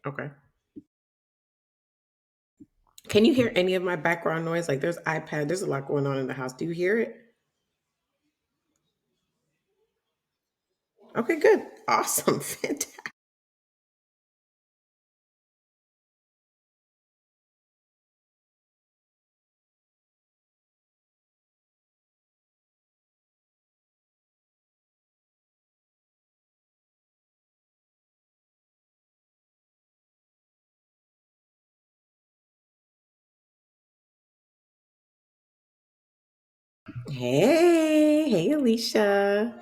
Okay. Can you hear any of my background noise? Like there's iPad, there's a lot going on in the house. Do you hear it? Okay, good. Awesome. Fantastic. Hey, hey, Alicia.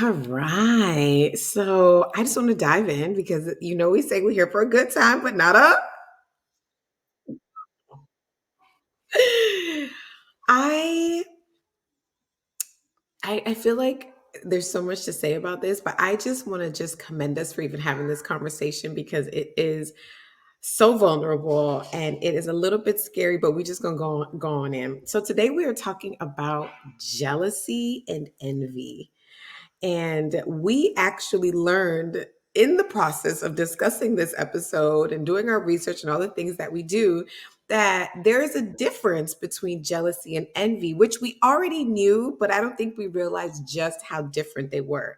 All right. So I just want to dive in because we say we're here for a good time, but not a. I I feel like there's so much to say about this, but I just want to just commend us for even having this conversation because it is so vulnerable and it is a little bit scary, but we're just gonna go on in. So today we are talking about jealousy and envy. And we actually learned in the process of discussing this episode and doing our research and all the things that we do that there is a difference between jealousy and envy, which we already knew, but I don't think we realized just how different they were.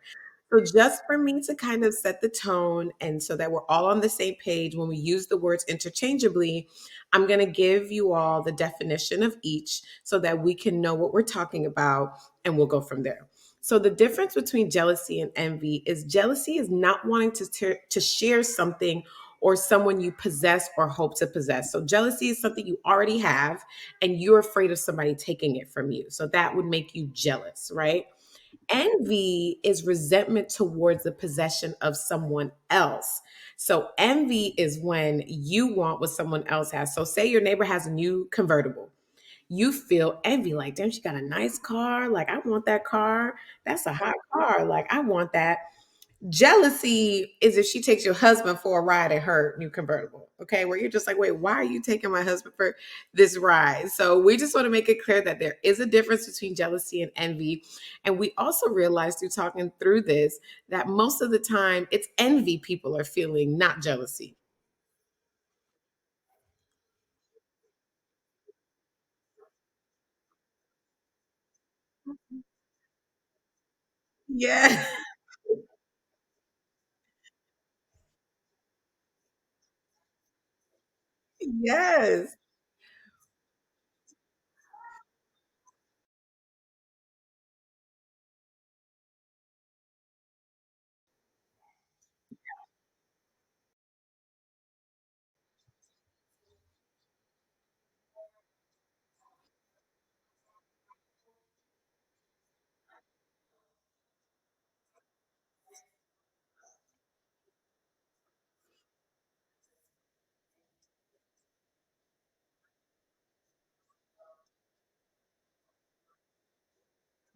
So, just for me to kind of set the tone and so that we're all on the same page when we use the words interchangeably, I'm going to give you all the definition of each so that we can know what we're talking about and we'll go from there. So the difference between jealousy and envy is jealousy is not wanting to share something or someone you possess or hope to possess. So jealousy is something you already have and you're afraid of somebody taking it from you. So that would make you jealous, right? Envy is resentment towards the possession of someone else. So envy is when you want what someone else has. So say your neighbor has a new convertible, you feel envy, like, damn, she got a nice car. Like, I want that car. That's a hot car. Like, I want that. Jealousy is if she takes your husband for a ride in her new convertible. Okay. Where you're just like, wait, why are you taking my husband for this ride? So we just want to make it clear that there is a difference between jealousy and envy. And we also realized through talking through this that most of the time it's envy people are feeling, not jealousy. Yeah. Yes.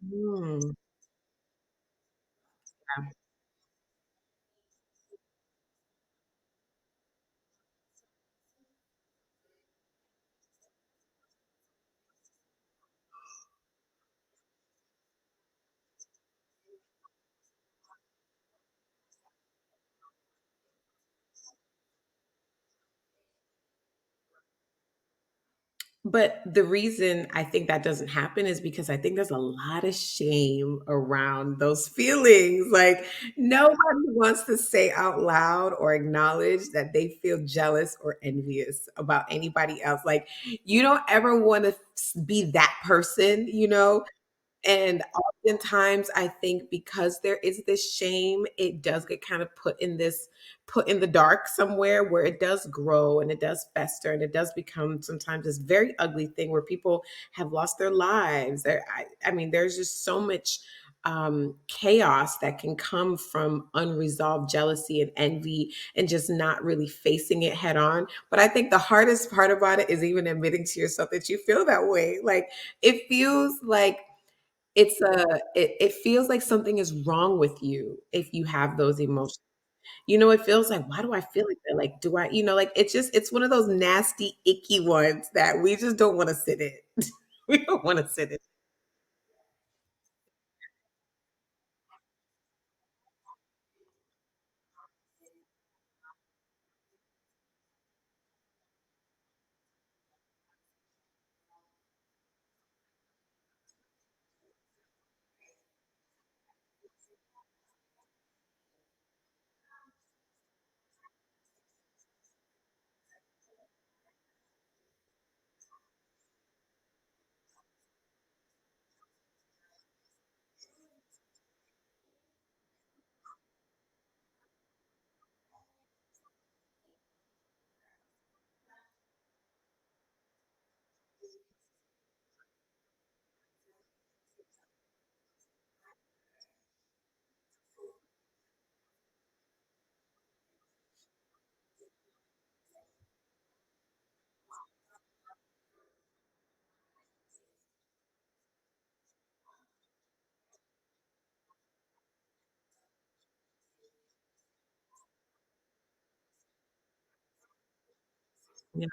Mm. But the reason I think that doesn't happen is because I think there's a lot of shame around those feelings. Like nobody wants to say out loud or acknowledge that they feel jealous or envious about anybody else. Like you don't ever want to be that person. And oftentimes, I think because there is this shame, it does get kind of put in the dark somewhere where it does grow and it does fester and it does become sometimes this very ugly thing where people have lost their lives. I mean, there's just so much chaos that can come from unresolved jealousy and envy and just not really facing it head on. But I think the hardest part about it is even admitting to yourself that you feel that way. Like it feels like it feels like something is wrong with you if you have those emotions. It feels like, why do I feel like that? Like, do I, like it's one of those nasty, icky ones that we just don't want to sit in. We don't want to sit in. Yeah.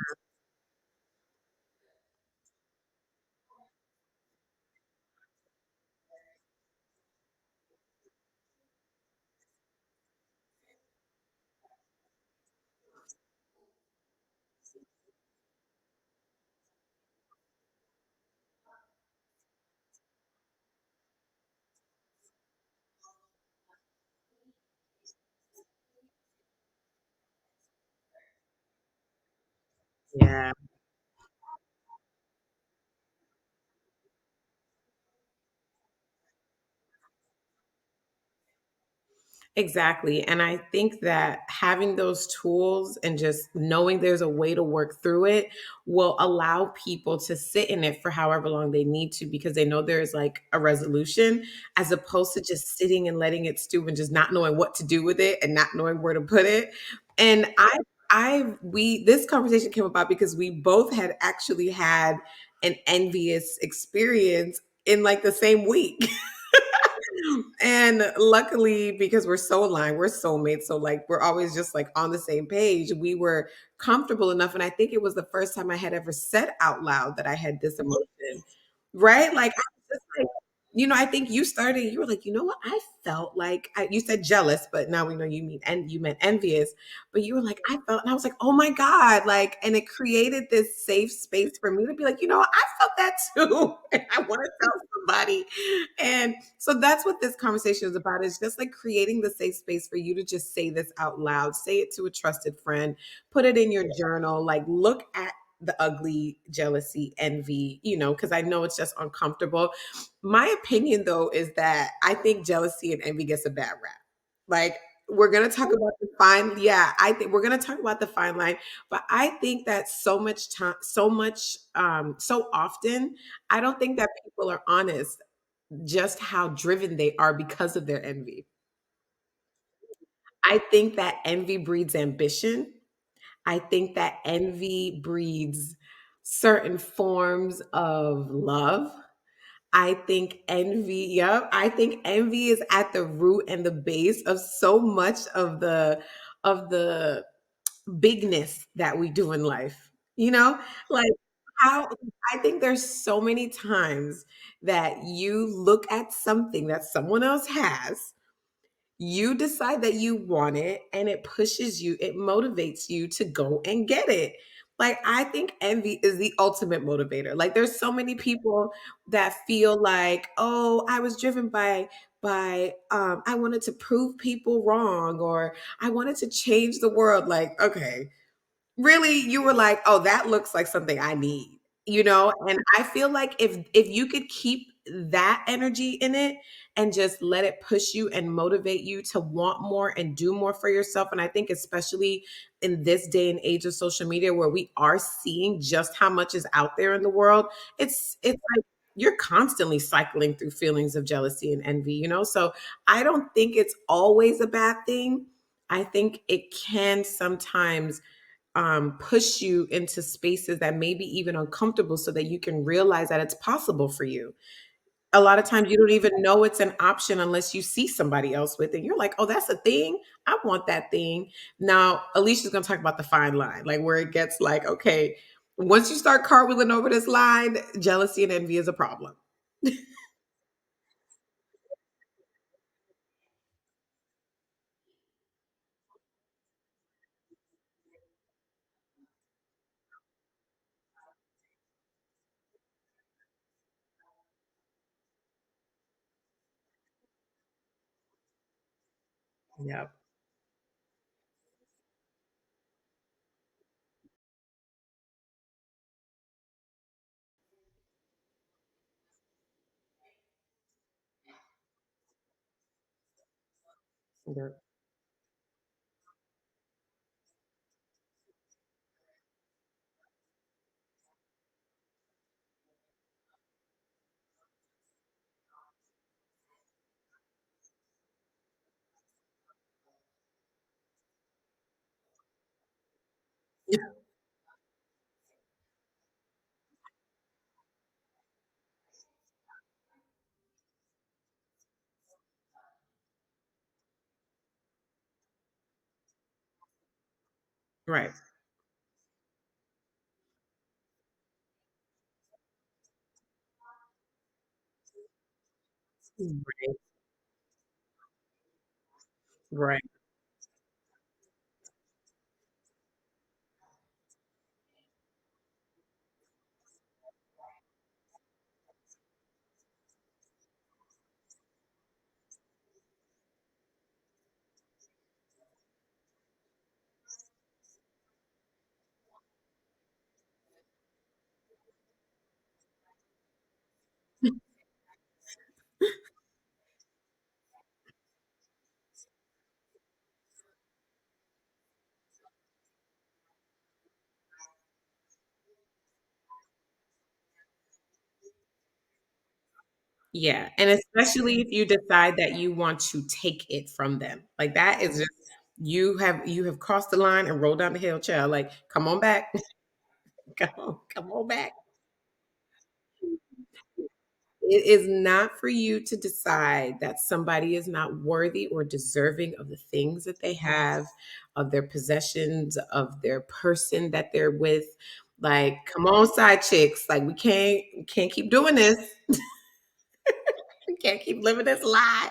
Yeah. Exactly. And I think that having those tools and just knowing there's a way to work through it will allow people to sit in it for however long they need to because they know there's like a resolution as opposed to just sitting and letting it stew and just not knowing what to do with it and not knowing where to put it. And this conversation came about because we both had actually had an envious experience in like the same week. And luckily, because we're so aligned, we're soulmates. So like we're always just like on the same page. We were comfortable enough. And I think it was the first time I had ever said out loud that I had this emotion. Right? Like I was just like, I think you started, you were like, you know what? I felt like you said jealous, but now we know you mean and you meant envious. But you were like, I felt, and I was like, oh my God. Like, and it created this safe space for me to be like, what? I felt that too. And I want to tell somebody. And so that's what this conversation is about. Is just like creating the safe space for you to just say this out loud, say it to a trusted friend, put it in your journal, like look at the ugly jealousy, envy, because I know it's just uncomfortable. My opinion, though, is that I think jealousy and envy gets a bad rap. Like, we're going to talk about the fine. Yeah, I think we're going to talk about the fine line. But I think that so much time, so often, I don't think that people are honest just how driven they are because of their envy. I think that envy breeds ambition. I think that envy breeds certain forms of love. I think envy is at the root and the base of so much of the bigness that we do in life. Like how I think there's so many times that you look at something that someone else has, you decide that you want it and it pushes you, it motivates you to go and get it. Like I think envy is the ultimate motivator. Like there's so many people that feel like, "Oh, I was driven by I wanted to prove people wrong or I wanted to change the world." Like, okay, really you were like, "Oh, that looks like something I need." And I feel like if you could keep that energy in it and just let it push you and motivate you to want more and do more for yourself, and I think especially in this day and age of social media where we are seeing just how much is out there in the world, it's like you're constantly cycling through feelings of jealousy and envy, so I don't think it's always a bad thing. I think it can sometimes push you into spaces that may be even uncomfortable so that you can realize that it's possible for you. A lot of times you don't even know it's an option unless you see somebody else with it. You're like, oh, that's a thing. I want that thing. Now, Alicia's going to talk about the fine line, like where it gets like, okay, once you start cartwheeling over this line, jealousy and envy is a problem. Yep. Yep. Right. Right. Right. Yeah, and especially if you decide that you want to take it from them. Like that is just you have crossed the line and rolled down the hill, child. Like, come on back. Come on back. It is not for you to decide that somebody is not worthy or deserving of the things that they have, of their possessions, of their person that they're with. Like, come on, side chicks. Like, we can't keep doing this. We can't keep living this lie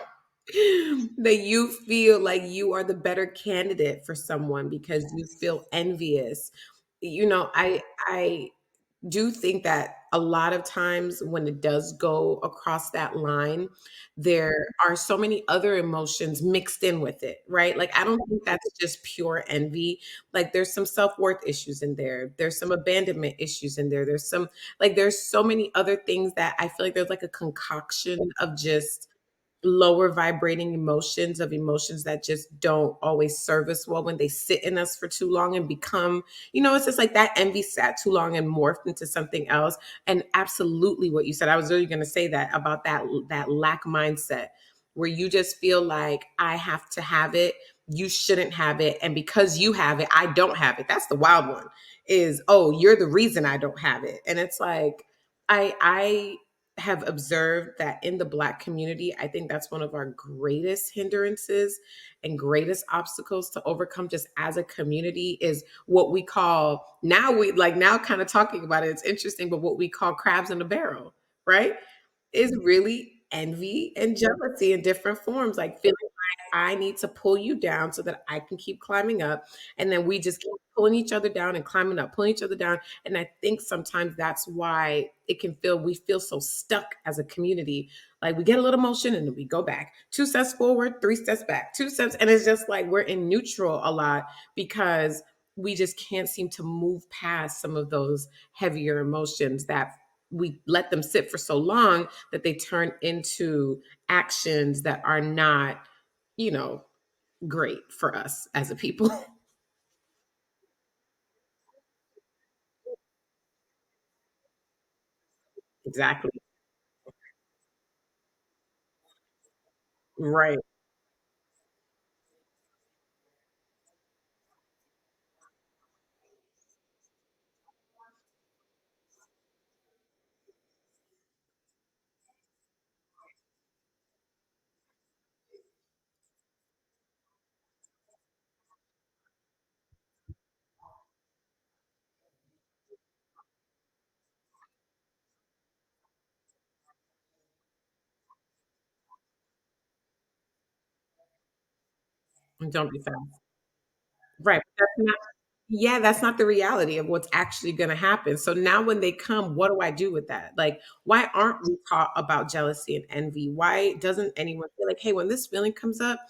that you feel like you are the better candidate for someone because you feel envious. I do think that a lot of times when it does go across that line, there are so many other emotions mixed in with it, right? Like, I don't think that's just pure envy. Like, there's some self worth issues in there, there's some abandonment issues in there, there's so many other things that I feel like there's like a concoction of just lower vibrating emotions that just don't always serve us well when they sit in us for too long and become, it's just like that envy sat too long and morphed into something else. And absolutely what you said, I was really going to say that about that lack mindset where you just feel like I have to have it, you shouldn't have it, and because you have it I don't have it. That's the wild one, is, oh, you're the reason I don't have it. And it's like, I have observed that in the Black community, I think that's one of our greatest hindrances and greatest obstacles to overcome just as a community is what we call, now kind of talking about it, it's interesting, but what we call crabs in a barrel, right? Is really envy and jealousy in different forms, like feeling like I need to pull you down so that I can keep climbing up. And then we just keep pulling each other down and climbing up, pulling each other down. And I think sometimes that's why we feel so stuck as a community. Like we get a little motion and then we go back 2 steps forward, 3 steps back, 2 steps. And it's just like we're in neutral a lot because we just can't seem to move past some of those heavier emotions that we let them sit for so long that they turn into actions that are not, you know, great for us as a people. Exactly. Right. And don't be fast. Right. That's not Yeah, that's not the reality of what's actually gonna happen. So now when they come, what do I do with that? Like, why aren't we taught about jealousy and envy? Why doesn't anyone feel like, "Hey, when this feeling comes up,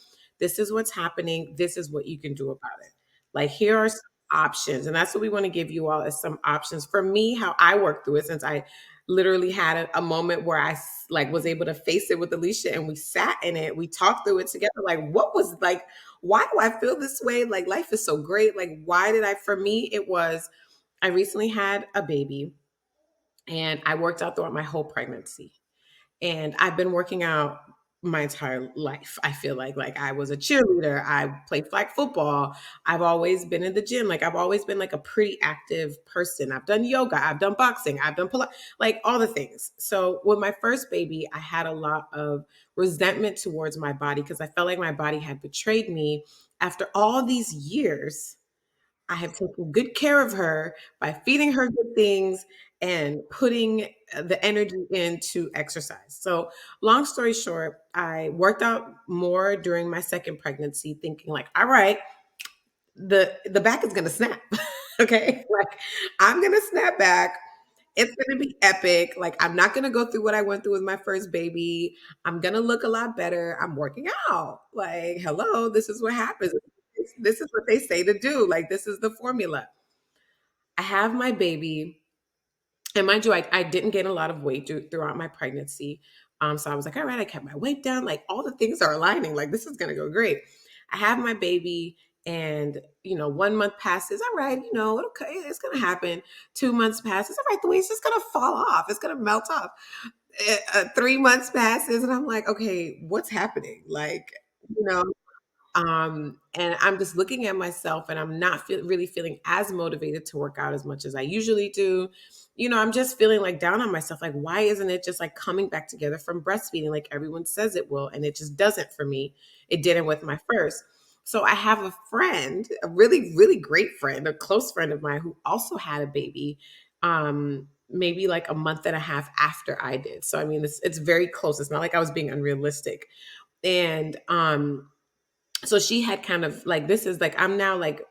this is what's happening. This is what you can do about it." Like, here are some options, and that's what we wanna give you all as some options. For me, how I work through it, since I literally had a moment where like, was able to face it with Alicia and we sat in it, we talked through it together, like, what was like, why do I feel this way? Like life is so great. Like why did I for me it was I recently had a baby and I worked out throughout my whole pregnancy. And I've been working out my entire life. I feel like I was a cheerleader, I played flag football, I've always been in the gym. Like I've always been like a pretty active person. I've done yoga, I've done boxing, I've done like all the things. So with my first baby, I had a lot of resentment towards my body because I felt like my body had betrayed me after all these years. I have taken good care of her by feeding her good things and putting the energy into exercise. So, long story short, I worked out more during my second pregnancy, thinking like, all right, the back is gonna snap. Okay. Like I'm gonna snap back. It's gonna be epic. Like I'm not gonna go through what I went through with my first baby. I'm gonna look a lot better. I'm working out. Like, hello, this is what happens. This is what they say to do. Like, this is the formula. I have my baby, and mind you, I didn't gain a lot of weight throughout my pregnancy. So I was like, all right, I kept my weight down. Like, all the things are aligning. Like, this is gonna go great. I have my baby, and 1 month passes. All right, okay, it's gonna happen. 2 months passes. All right, the weight's just gonna fall off. It's gonna melt off. 3 months passes, and I'm like, okay, what's happening? Like, you know, and I'm just looking at myself and I'm not really feeling as motivated to work out as much as I usually do. I'm just feeling like down on myself. Like, why isn't it just like coming back together from breastfeeding like everyone says it will? And it just doesn't for me. It didn't with my first. So I have a friend, a really, really great friend, a close friend of mine who also had a baby, maybe like a month and a half after I did. So I mean, it's very close. It's not like I was being unrealistic. And so she had kind of like, this is like, I'm now like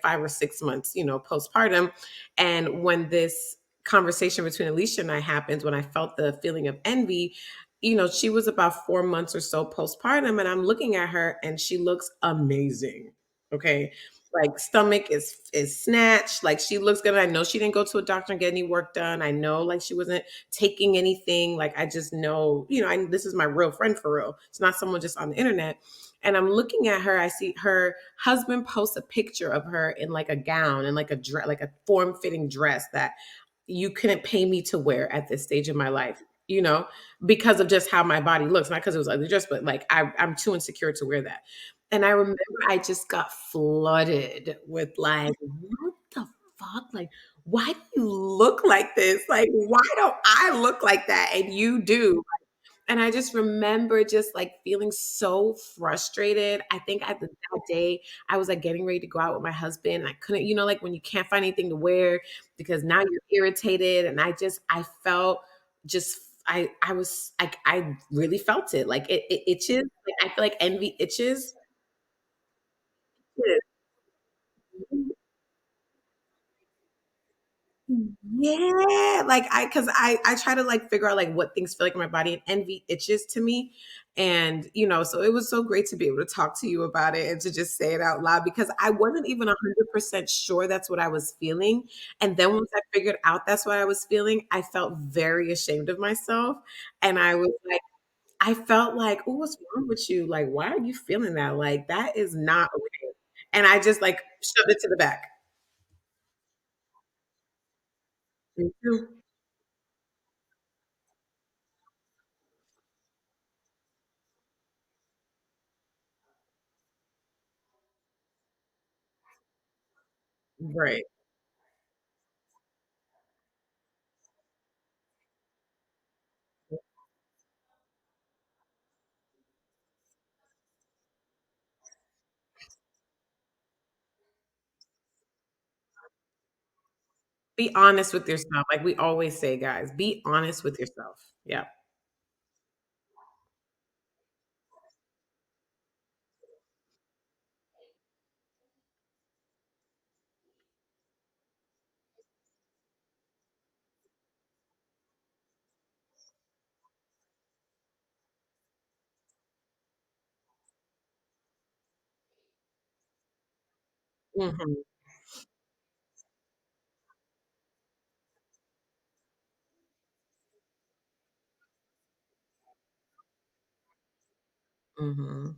5 or 6 months postpartum. And when this conversation between Alicia and I happened, when I felt the feeling of envy, she was about 4 months or so postpartum, and I'm looking at her and she looks amazing. Okay. Like stomach is snatched. Like she looks good. I know she didn't go to a doctor and get any work done. I know like she wasn't taking anything. Like I just know, this is my real friend for real. It's not someone just on the internet. And I'm looking at her. I see her husband post a picture of her in like a gown and like a dress, like a form-fitting dress that you couldn't pay me to wear at this stage of my life, because of just how my body looks. Not because it was ugly dress, but like I'm too insecure to wear that. And I remember I just got flooded with like, what the fuck? Like, why do you look like this? Like, why don't I look like that? And you do. And I just remember just like feeling so frustrated. I think at that day, I was like getting ready to go out with my husband. I couldn't, like when you can't find anything to wear because now you're irritated. And I felt just, I was like, I really felt it. Like it itches. Like, I feel like envy itches. Yeah, like cause I try to like figure out like what things feel like in my body, and envy itches to me. And so it was so great to be able to talk to you about it and to just say it out loud because I wasn't even 100% sure that's what I was feeling. And then once I figured out that's what I was feeling, I felt very ashamed of myself. And I was like, I felt like, oh, what's wrong with you? Like, why are you feeling that? Like, that is not okay. And I just like shoved it to the back. Me too. Right. Be honest with yourself, like we always say, guys, be honest with yourself. Yeah. Mhm, mhm.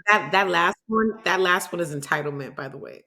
That last one is entitlement, by the way.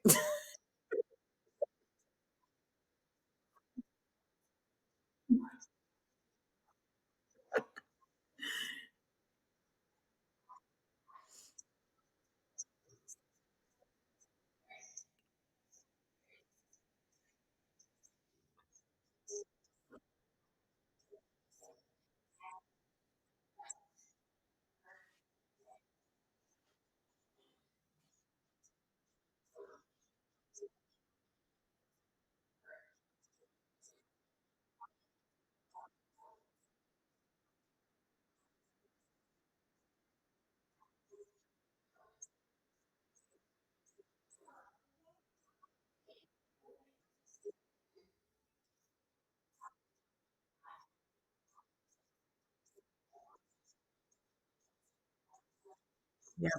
Yeah.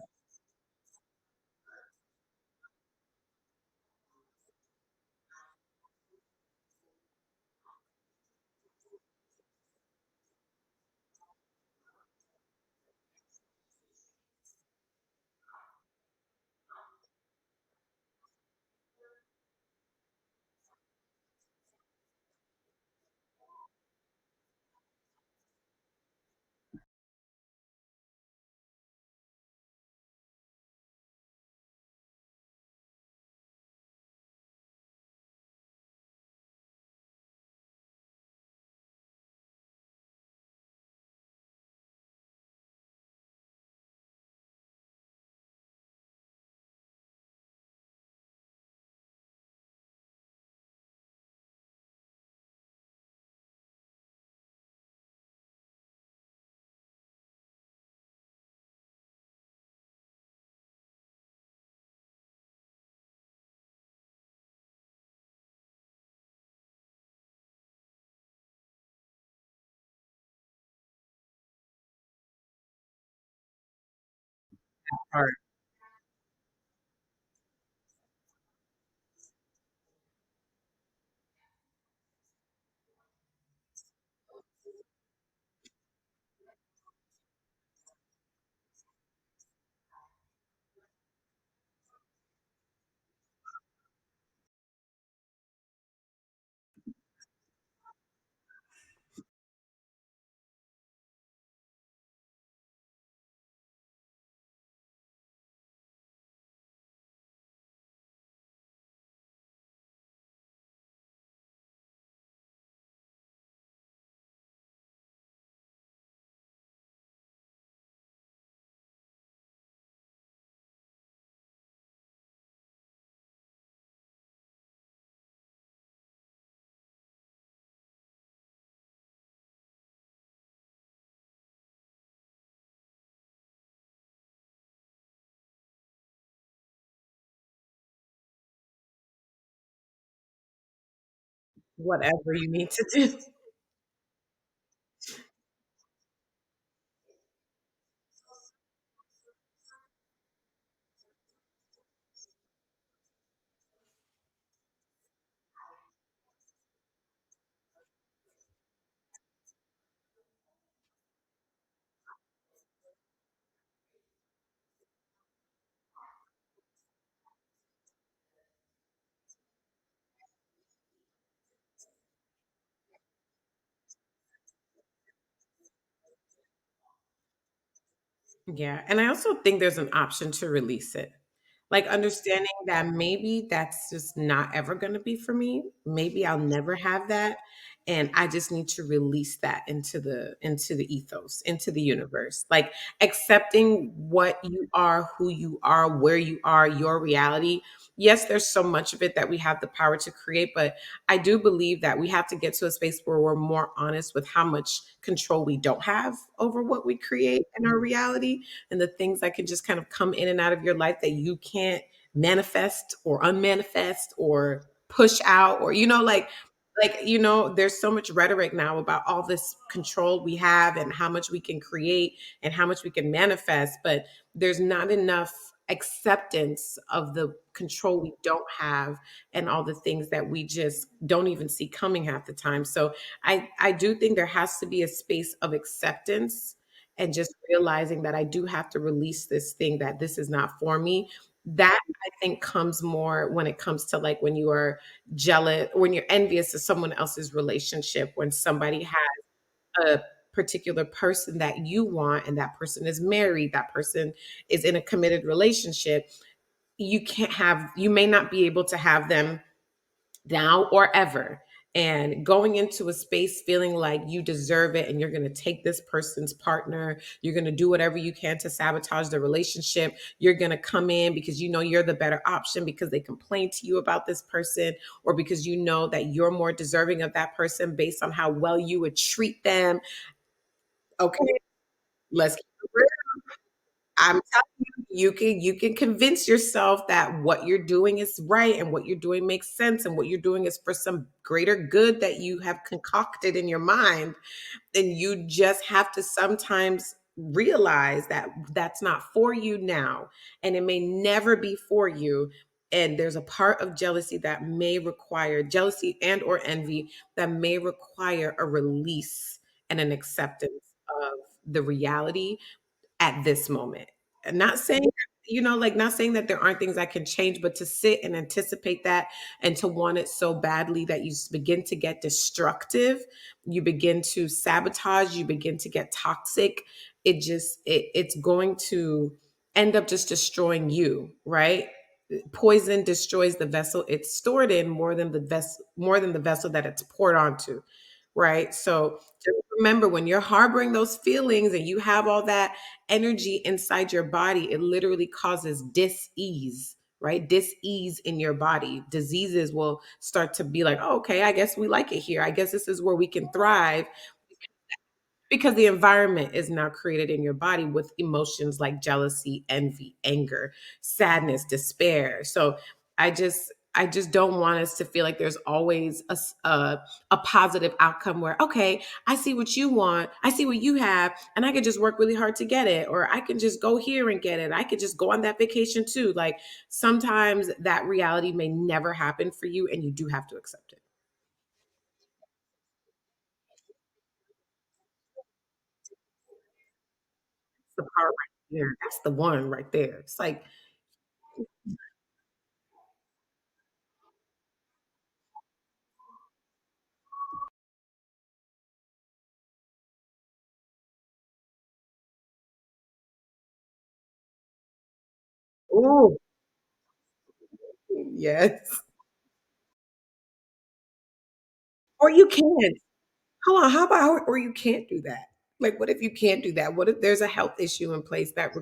Part. whatever you need to do. Yeah, and I also think there's an option to release it. Like understanding that maybe that's just not ever going to be for me. Maybe I'll never have that, and I just need to release that into the ethos, into the universe. Like accepting what you are, who you are, where you are, your reality. Yes, there's so much of it that we have the power to create, but I do believe that we have to get to a space where we're more honest with how much control we don't have over what we create in our reality and the things that can just kind of come in and out of your life that you can't manifest or unmanifest or push out or there's so much rhetoric now about all this control we have and how much we can create and how much we can manifest, but there's not enough acceptance of the control we don't have and all the things that we just don't even see coming half the time. So I do think there has to be a space of acceptance and just realizing that I do have to release this thing, that this is not for me. That I think comes more when it comes to like when you are jealous, when you're envious of someone else's relationship, when somebody has a particular person that you want and that person is married, that person is in a committed relationship. You may not be able to have them now or ever. And going into a space feeling like you deserve it and you're going to take this person's partner, you're going to do whatever you can to sabotage the relationship. You're going to come in because you know you're the better option because they complained to you about this person, or because you know that you're more deserving of that person based on how well you would treat them. Okay, let's keep it real. I'm telling you, you can convince yourself that what you're doing is right and what you're doing makes sense and what you're doing is for some greater good that you have concocted in your mind. And you just have to sometimes realize that that's not for you now, and it may never be for you. And there's a part of jealousy that may require jealousy and or envy that may require a release and an acceptance of the reality at this moment. And not saying, not saying that there aren't things I can change, but to sit and anticipate that and to want it so badly that you begin to get destructive, you begin to sabotage, you begin to get toxic. It's going to end up just destroying you, right? Poison destroys the vessel it's stored in more than the vessel that it's poured onto, right? So just remember, when you're harboring those feelings and you have all that energy inside your body, it literally causes dis-ease, right? Dis-ease in your body. Diseases will start to be like, oh, okay, I guess we like it here. I guess this is where we can thrive, because the environment is now created in your body with emotions like jealousy, envy, anger, sadness, despair. So I just don't want us to feel like there's always a positive outcome where, okay, I see what you want, I see what you have, and I can just work really hard to get it, or I can just go here and get it, I could just go on that vacation too. Like sometimes that reality may never happen for you, and you do have to accept it. It's the part right there. That's the one right there. It's like, oh, yes. Or you can't. Hold on, how about or you can't do that? Like, what if you can't do that? What if there's a health issue in place that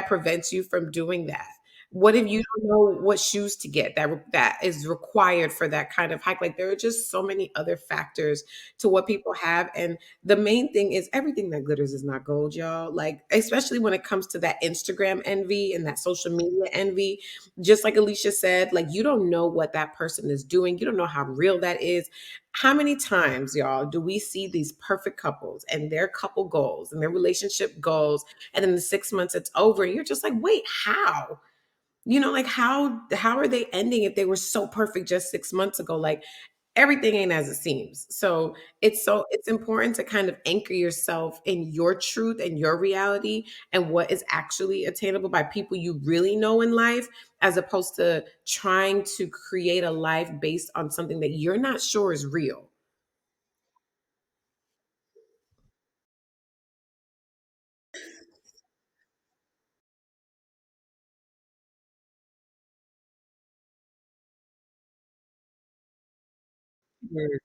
prevents you from doing that? What if you don't know what shoes to get that is required for that kind of hike? Like, there are just so many other factors to what people have, and the main thing is everything that glitters is not gold, y'all. Like, especially when it comes to that Instagram envy and that social media envy, just like Alicia said, like, you don't know what that person is doing. You don't know how real that is. How many times, y'all, do we see these perfect couples and their couple goals and their relationship goals, and then the 6 months it's over, and you're just like, wait, how? Like, how are they ending if they were so perfect just 6 months ago? Like, everything ain't as it seems. So it's important to kind of anchor yourself in your truth and your reality and what is actually attainable by people you really know in life, as opposed to trying to create a life based on something that you're not sure is real. Yes.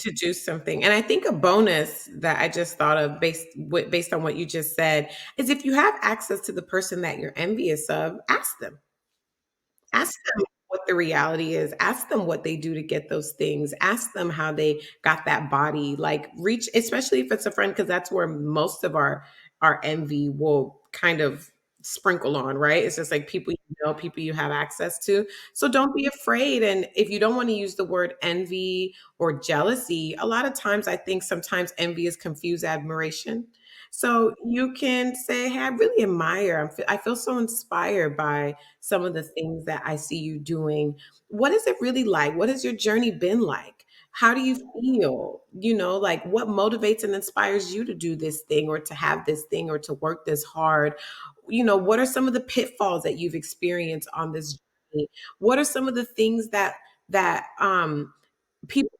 To do something. And I think a bonus that I just thought of based on what you just said is, if you have access to the person that you're envious of, ask them. Ask them what the reality is. Ask them what they do to get those things. Ask them how they got that body. Like, reach, especially if it's a friend, because that's where most of our envy will kind of sprinkle on, right? It's just like people you know, people you have access to. So don't be afraid. And if you don't want to use the word envy or jealousy, a lot of times I think sometimes envy is confused admiration. So you can say, hey, I really admire, I feel so inspired by some of the things that I see you doing. What is it really like? What has your journey been like? How do you feel? Like, what motivates and inspires you to do this thing, or to have this thing, or to work this hard? What are some of the pitfalls that you've experienced on this journey? What are some of the things that people,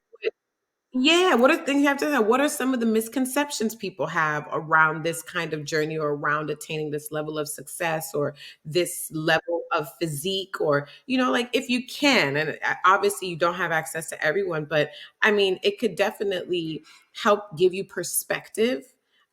yeah, what are things you have to know? What are some of the misconceptions people have around this kind of journey, or around attaining this level of success, or this level of physique, or, like, if you can, and obviously you don't have access to everyone, but I mean, it could definitely help give you perspective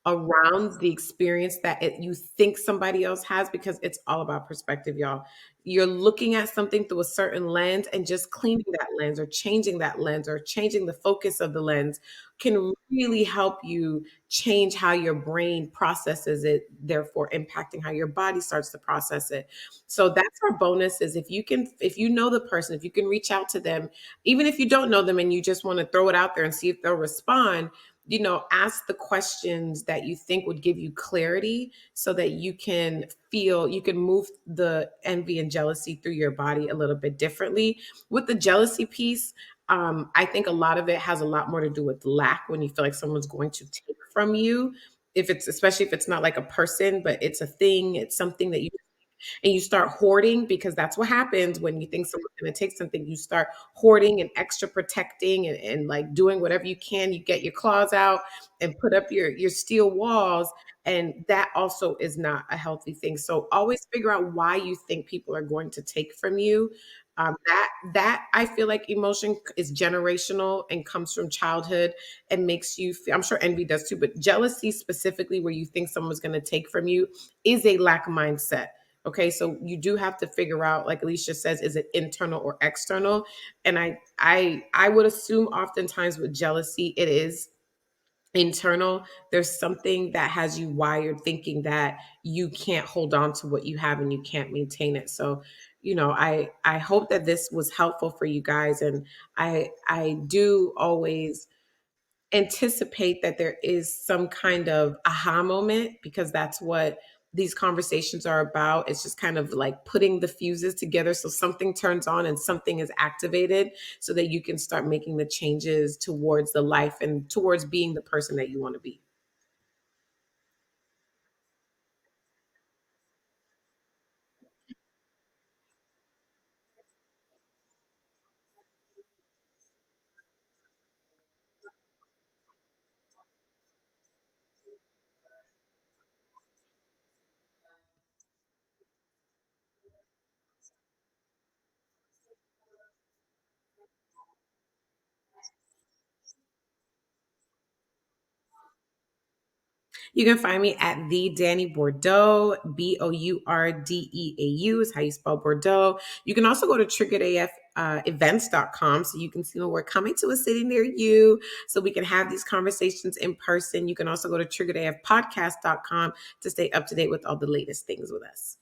around the experience that you think somebody else has, because it's all about perspective, y'all. You're looking at something through a certain lens, and just cleaning that lens, or changing that lens, or changing the focus of the lens can really help you change how your brain processes it, therefore impacting how your body starts to process it. So that's our bonus, is if you know the person, if you can reach out to them, even if you don't know them and you just want to throw it out there and see if they'll respond, ask the questions that you think would give you clarity, so that you can move the envy and jealousy through your body a little bit differently. With the jealousy piece, I think a lot of it has a lot more to do with lack, when you feel like someone's going to take from you. If it's Especially if it's not like a person, but it's a thing, it's something that you and you start hoarding because that's what happens when you think someone's going to take something. You start hoarding and extra protecting and like doing whatever you can. You get your claws out and put up your steel walls, and that also is not a healthy thing. So always figure out why you think people are going to take from you. That I feel like emotion is generational and comes from childhood and makes you feel, I'm sure envy does too, but jealousy specifically, where you think someone's going to take from you, is a lack mindset. Okay, so you do have to figure out, like Alicia says, is it internal or external? And I would assume oftentimes with jealousy, it is internal. There's something that has you wired thinking that you can't hold on to what you have and you can't maintain it. So, I hope that this was helpful for you guys. And I do always anticipate that there is some kind of aha moment, because that's what these conversations are about. It's just kind of like putting the fuses together so something turns on and something is activated so that you can start making the changes towards the life and towards being the person that you want to be. You can find me at the Danny Bordeaux, Bourdeau is how you spell Bordeaux. You can also go to triggeredaf events.com so you can see when we're coming to a city near you so we can have these conversations in person. You can also go to triggeredafpodcast.com to stay up to date with all the latest things with us.